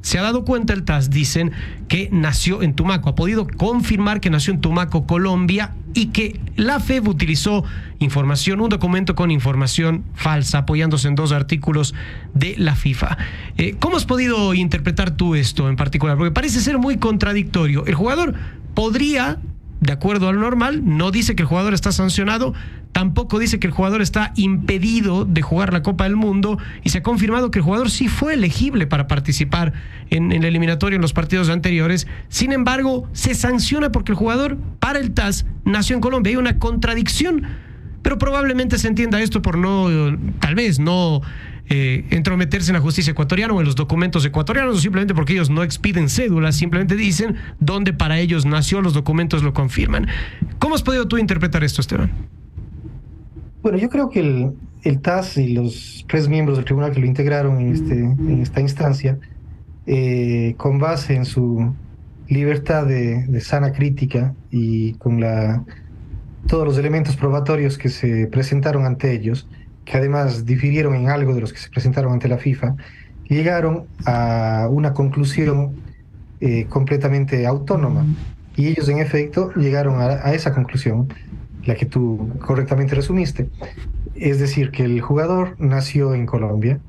se ha dado cuenta el TAS, dicen, que nació en Tumaco, ha podido confirmar que nació en Tumaco, Colombia, y que la FEB utilizó información, un documento con información falsa, apoyándose en 2 artículos de la FIFA. ¿Cómo has podido interpretar tú esto en particular? Porque parece ser muy contradictorio. El jugador podría, de acuerdo a lo normal, no dice que el jugador está sancionado, tampoco dice que el jugador está impedido de jugar la Copa del Mundo, y se ha confirmado que el jugador sí fue elegible para participar en el eliminatorio en los partidos anteriores. Sin embargo, se sanciona porque el jugador, para el TAS, nació en Colombia. Hay una contradicción, pero probablemente se entienda esto por tal vez no entrometerse en la justicia ecuatoriana o en los documentos ecuatorianos, o simplemente porque ellos no expiden cédulas, simplemente dicen dónde para ellos nació, los documentos lo confirman. ¿Cómo has podido tú interpretar esto, Esteban? Bueno, yo creo que el TAS y los 3 miembros del tribunal que lo integraron en esta instancia, con base en su libertad de sana crítica y con todos los elementos probatorios que se presentaron ante ellos, que además difirieron en algo de los que se presentaron ante la FIFA, llegaron a una conclusión completamente autónoma. Y ellos, en efecto, llegaron a esa conclusión, la que tú correctamente resumiste. Es decir, que el jugador nació en Colombia,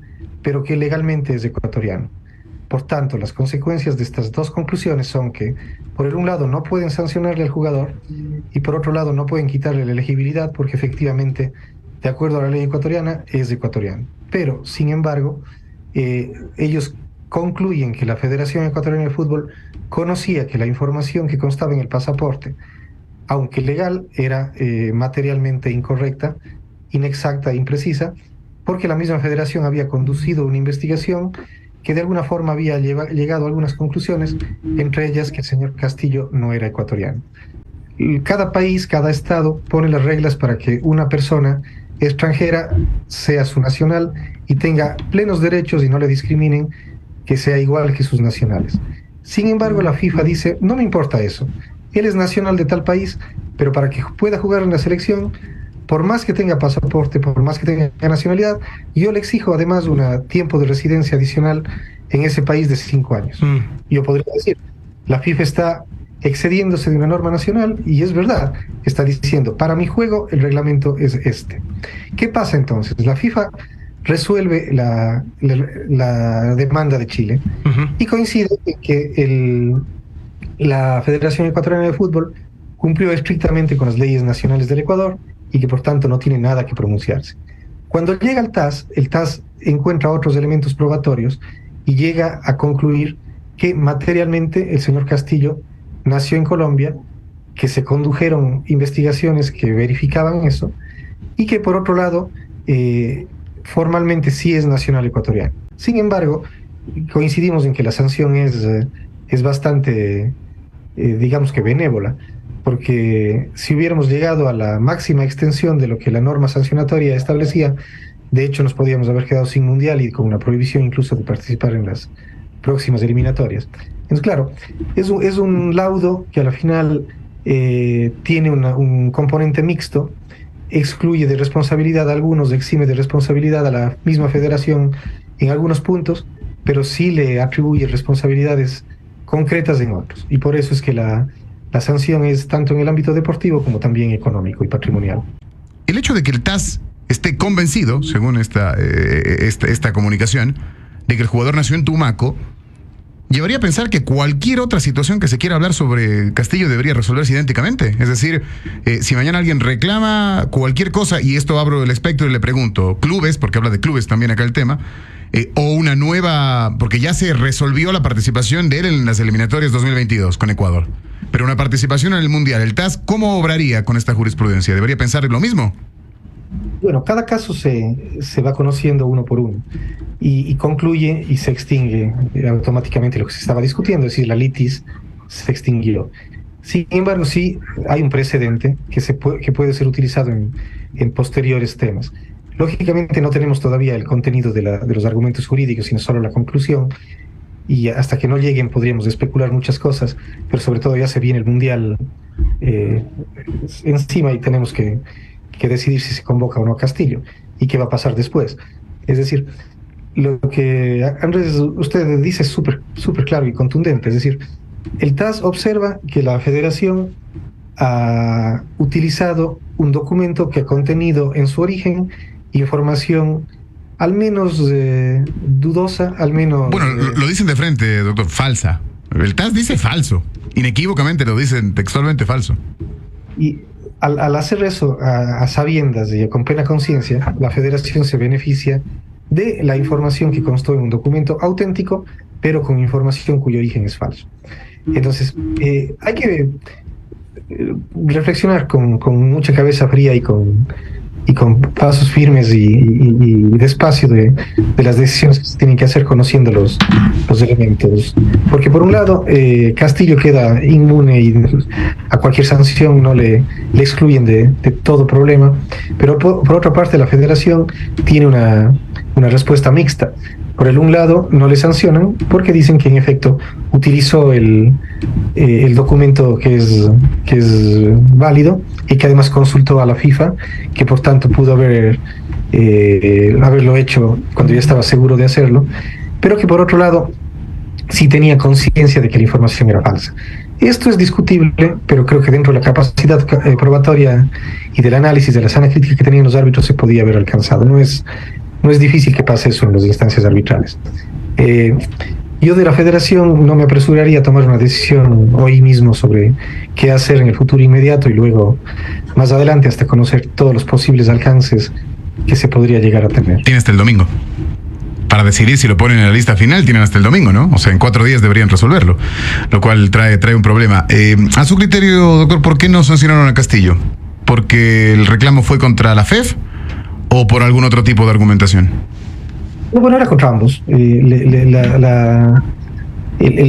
pero que legalmente es ecuatoriano. Por tanto, las consecuencias de estas 2 conclusiones son que, por un lado, no pueden sancionarle al jugador, y por otro lado, no pueden quitarle la elegibilidad porque efectivamente, de acuerdo a la ley ecuatoriana, es ecuatoriano. Pero, sin embargo, ellos concluyen que la Federación Ecuatoriana de Fútbol conocía que la información que constaba en el pasaporte, aunque legal, era materialmente incorrecta, inexacta e imprecisa, porque la misma federación había conducido una investigación que de alguna forma había llegado a algunas conclusiones, entre ellas que el señor Castillo no era ecuatoriano. Cada país, cada estado pone las reglas para que una persona extranjera sea su nacional y tenga plenos derechos y no le discriminen, que sea igual que sus nacionales. Sin embargo, la FIFA dice, no me importa eso. Él es nacional de tal país, pero para que pueda jugar en la selección, por más que tenga pasaporte, por más que tenga nacionalidad, yo le exijo además un tiempo de residencia adicional en ese país de 5 años. Yo podría decir, la FIFA está excediéndose de una norma nacional, y es verdad, está diciendo, para mi juego el reglamento es este. ¿Qué pasa entonces? La FIFA resuelve la demanda de Chile, y coincide en que la Federación Ecuatoriana de Fútbol cumplió estrictamente con las leyes nacionales del Ecuador y que por tanto no tiene nada que pronunciarse. Cuando llega el TAS encuentra otros elementos probatorios y llega a concluir que materialmente el señor Castillo nació en Colombia, que se condujeron investigaciones que verificaban eso, y que por otro lado formalmente sí es nacional ecuatoriano. Sin embargo, coincidimos en que la sanción es bastante, digamos que benévola, porque si hubiéramos llegado a la máxima extensión de lo que la norma sancionatoria establecía, de hecho nos podíamos haber quedado sin mundial y con una prohibición incluso de participar en las próximas eliminatorias. Entonces, claro, es un laudo que a la final tiene un componente mixto, excluye de responsabilidad a algunos, exime de responsabilidad a la misma federación en algunos puntos, pero sí le atribuye responsabilidades concretas en otros. Y por eso es que la sanción es tanto en el ámbito deportivo como también económico y patrimonial. El hecho de que el TAS esté convencido, según esta comunicación, de que el jugador nació en Tumaco, llevaría a pensar que cualquier otra situación que se quiera hablar sobre Castillo debería resolverse idénticamente. Es decir, si mañana alguien reclama cualquier cosa, y esto abro el espectro y le pregunto, clubes, porque habla de clubes también acá el tema, o una nueva, porque ya se resolvió la participación de él en las eliminatorias 2022 con Ecuador, pero una participación en el Mundial, el TAS, ¿cómo obraría con esta jurisprudencia? ¿Debería pensar lo mismo? Bueno, cada caso se va conociendo uno por uno y concluye y se extingue automáticamente lo que se estaba discutiendo, es decir, la litis se extinguió. Sin embargo, sí hay un precedente que puede ser utilizado en posteriores temas. Lógicamente no tenemos todavía el contenido de los argumentos jurídicos, sino solo la conclusión, y hasta que no lleguen podríamos especular muchas cosas, pero sobre todo ya se viene el Mundial encima y tenemos que decidir si se convoca o no a Castillo y qué va a pasar después. Es decir, lo que Andrés, usted dice es súper claro y contundente. Es decir, el TAS observa que la Federación ha utilizado un documento que ha contenido en su origen información al menos dudosa, al menos... Bueno, lo dicen de frente, doctor, falsa. El TAS dice falso. Inequívocamente lo dicen textualmente falso. Y al hacer eso a sabiendas y con plena conciencia, la Federación se beneficia de la información que constó en un documento auténtico, pero con información cuyo origen es falso. Entonces, hay que reflexionar con mucha cabeza fría y con pasos firmes y despacio de las decisiones que se tienen que hacer conociendo los elementos. Porque por un lado, Castillo queda inmune y a cualquier sanción no le excluyen de todo problema, pero por otra parte la Federación tiene una respuesta mixta. Por el un lado, no le sancionan porque dicen que en efecto utilizó el documento que es válido y que además consultó a la FIFA, que por tanto pudo haberlo hecho cuando ya estaba seguro de hacerlo, pero que por otro lado sí tenía conciencia de que la información era falsa. Esto es discutible, pero creo que dentro de la capacidad probatoria y del análisis de la sana crítica que tenían los árbitros se podía haber alcanzado. No es difícil que pase eso en las instancias arbitrales. Yo de la Federación no me apresuraría a tomar una decisión hoy mismo sobre qué hacer en el futuro inmediato y luego más adelante hasta conocer todos los posibles alcances que se podría llegar a tener. Tiene hasta el domingo. Para decidir si lo ponen en la lista final, tienen hasta el domingo, ¿no? O sea, en 4 días deberían resolverlo, lo cual trae un problema. A su criterio, doctor, ¿por qué no sancionaron a Castillo? ¿Porque el reclamo fue contra la FEF o por algún otro tipo de argumentación? No, bueno, era contra ambos. El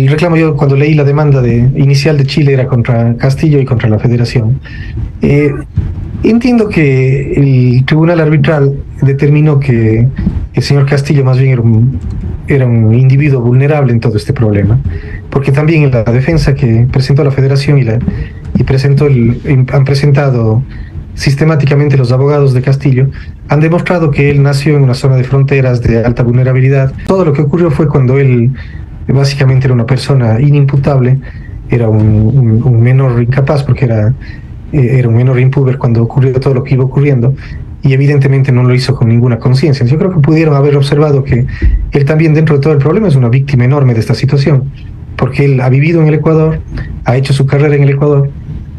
reclamo, yo cuando leí la demanda inicial de Chile, era contra Castillo y contra la Federación. Entiendo que el tribunal arbitral determinó que el señor Castillo más bien era un individuo vulnerable en todo este problema, porque también en la defensa que presentó la Federación han presentado sistemáticamente los abogados de Castillo, han demostrado que él nació en una zona de fronteras de alta vulnerabilidad. Todo lo que ocurrió fue cuando él básicamente era una persona inimputable, era un menor incapaz porque era un menor impúber cuando ocurrió todo lo que iba ocurriendo, y evidentemente no lo hizo con ninguna conciencia. Yo creo que pudieron haber observado que él también, dentro de todo el problema, es una víctima enorme de esta situación, porque él ha vivido en el Ecuador, ha hecho su carrera en el Ecuador,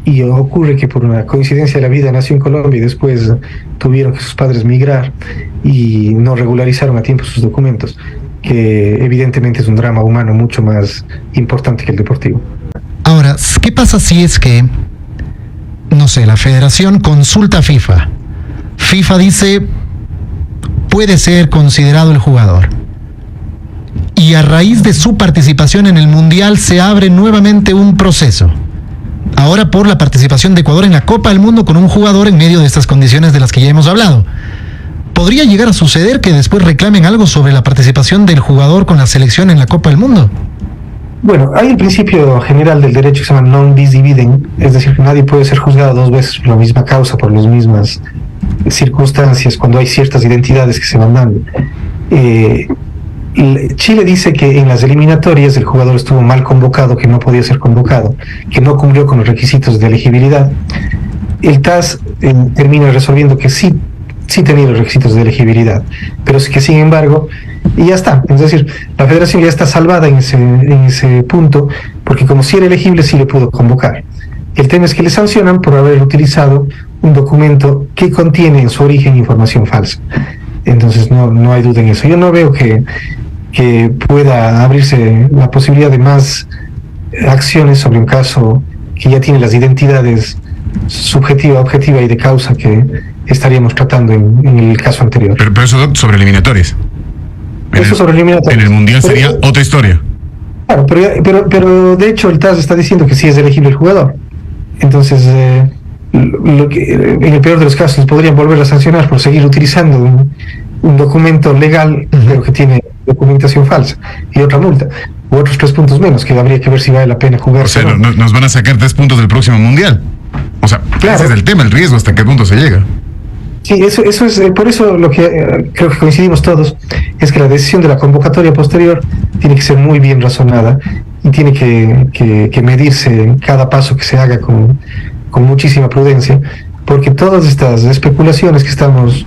y ocurre que por una coincidencia de la vida nació en Colombia y después tuvieron que sus padres migrar y no regularizaron a tiempo sus documentos, que evidentemente es un drama humano mucho más importante que el deportivo. Ahora, ¿qué pasa si es que, no sé, la Federación consulta a FIFA? FIFA dice, puede ser considerado el jugador. Y a raíz de su participación en el Mundial se abre nuevamente un proceso. Ahora por la participación de Ecuador en la Copa del Mundo con un jugador en medio de estas condiciones de las que ya hemos hablado. ¿Podría llegar a suceder que después reclamen algo sobre la participación del jugador con la selección en la Copa del Mundo? Bueno, hay el principio general del derecho que se llama non bis dividem, es decir, que nadie puede ser juzgado 2 veces por la misma causa, por las mismas circunstancias, cuando hay ciertas identidades que se van dando. Chile dice que en las eliminatorias el jugador estuvo mal convocado, que no podía ser convocado, que no cumplió con los requisitos de elegibilidad. El TAS termina resolviendo que sí tenía los requisitos de elegibilidad, pero que sin embargo, y ya está. Es decir, la Federación ya está salvada en ese punto, porque como si era elegible, sí le pudo convocar. El tema es que le sancionan por haber utilizado un documento que contiene en su origen información falsa. Entonces no hay duda en eso. Yo no veo que pueda abrirse la posibilidad de más acciones sobre un caso que ya tiene las identidades subjetiva, objetiva y de causa que estaríamos tratando en el caso anterior. Pero eso sobre eliminatorias. Sobre eliminatorias. En el Mundial sería otra historia. Claro, pero de hecho el TAS está diciendo que sí es elegible el jugador. Entonces, en el peor de los casos podrían volver a sancionar por seguir utilizando un documento legal, pero que tiene documentación falsa, y otra multa, u otros 3 puntos menos, que habría que ver si vale la pena jugar. O sea, nos van a sacar 3 puntos del próximo Mundial. O sea, claro. Ese es el tema, el riesgo, hasta qué punto se llega. Sí, eso es, por eso lo que creo que coincidimos todos, es que la decisión de la convocatoria posterior tiene que ser muy bien razonada y tiene que medirse cada paso que se haga con muchísima prudencia, porque todas estas especulaciones que estamos,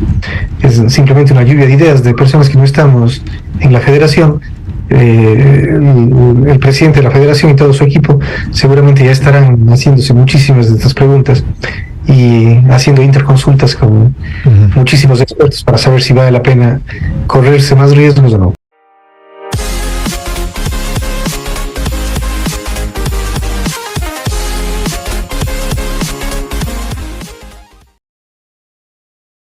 es simplemente una lluvia de ideas de personas que no estamos en la federación. El presidente de la federación y todo su equipo seguramente ya estarán haciéndose muchísimas de estas preguntas y haciendo interconsultas con muchísimos expertos para saber si vale la pena correrse más riesgos o no.